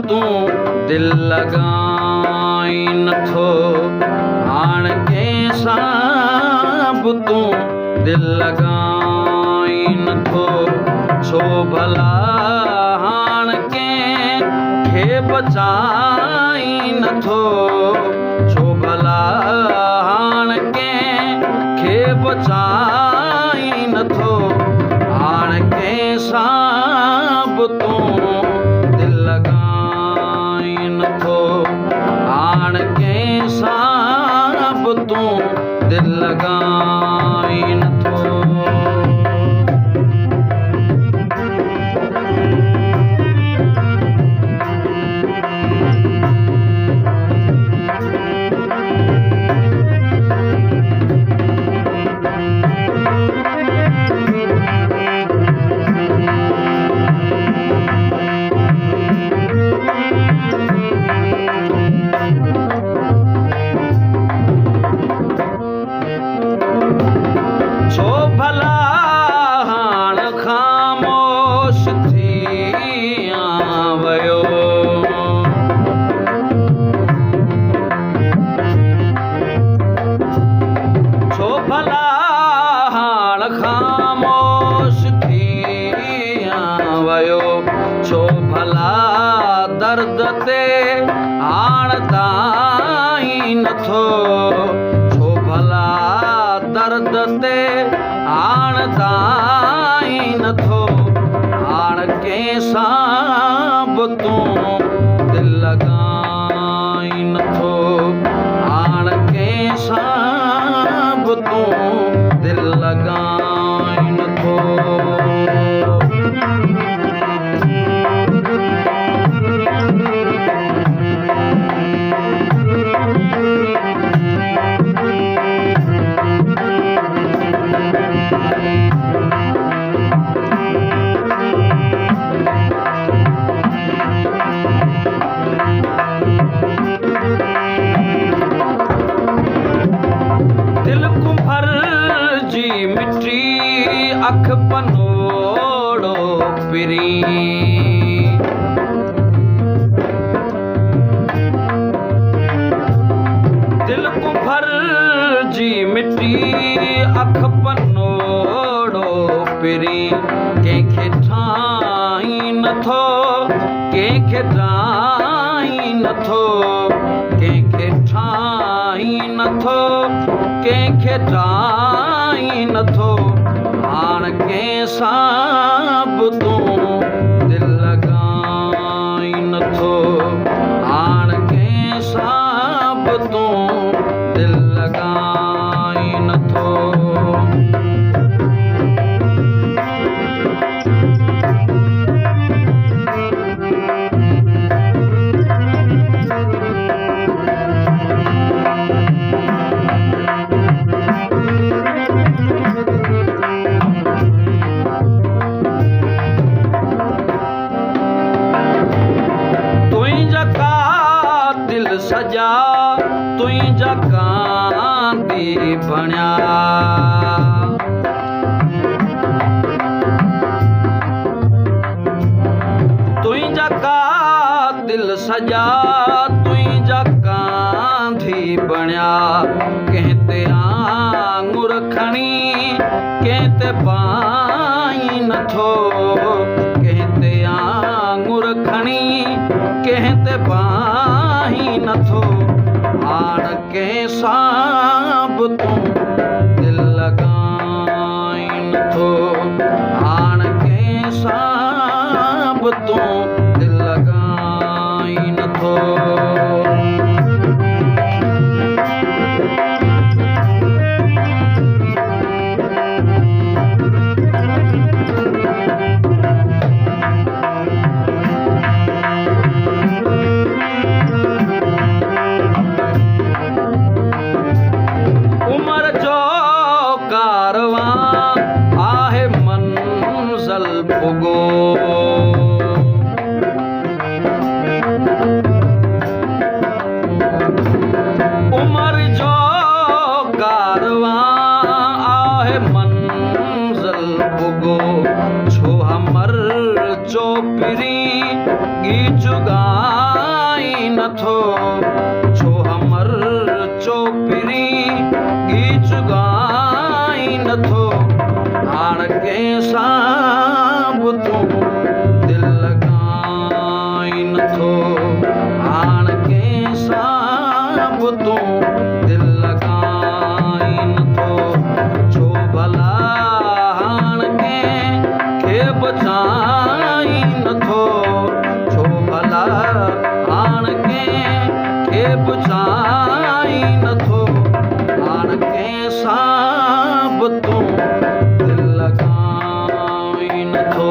तूं दिल लॻाई नथो हाण कंहिंसां बि तूं दिल लॻाई नथो छो भला हाण कंहिंखे बचाई नथो छो भला हाण कंहिंखे बचाई नथो हाण कंहिंसां बि तूं दिल लॻाई नथो हाण कंहिंसां बि तूं दिल लॻाई नथो छो भला दर्द ते हाण ताईं नथो छो भला दर्द ते हाण ताईं नथो हाण कंहिंसां बि तूं दिल लॻाई नथो हाण कंहिंसां बि तूं दिल लॻाई नथो अख पनोड़ो पिरी दिल कुंभर जी मिट्टी अख पनोड़ो पिरी कंहिंखे ठाही नथो कंहिंखे ठाही नथो कंहिंखे ठाही नथो कंहिंखे ठाही नथो हाण कंहिंसां बि तूं दिल लॻाई नथो हाण कंहिंसां बि तूं दिल लॻाई नथो सजा तुंहिंजा कांदी बणिया तुंहिंजा कातिल सजा तुंहिंजा कांधी बणिया कंहिं ते आङुर खणी कंहिं ते पाई नथो कंहिं ते आङुर खणी कंहिं ते पाई नथो हाण कंहिंसां बि तूं दिल लॻाई नथो हाण कंहिंसां बि तूं दिल लॻाई नथो मंज़िल पुॻो उमर जो कारवां आहे मंज़िल पुॻो छो हमर चोपरी गीत ॻाई नथो छो हमर चोपरी गीत ॻाई नथो हाण कंहिंसां बि तूं दिलि लॻाई नथो हाण कंहिंसां बि तूं दिलि लॻाई नथो छो भला हाण कंहिंखे बचाई नथो छो भला हाण कंहिंखे बचाई नथो हाण कंहिंसां बि तूं दिलि लॻाई नथो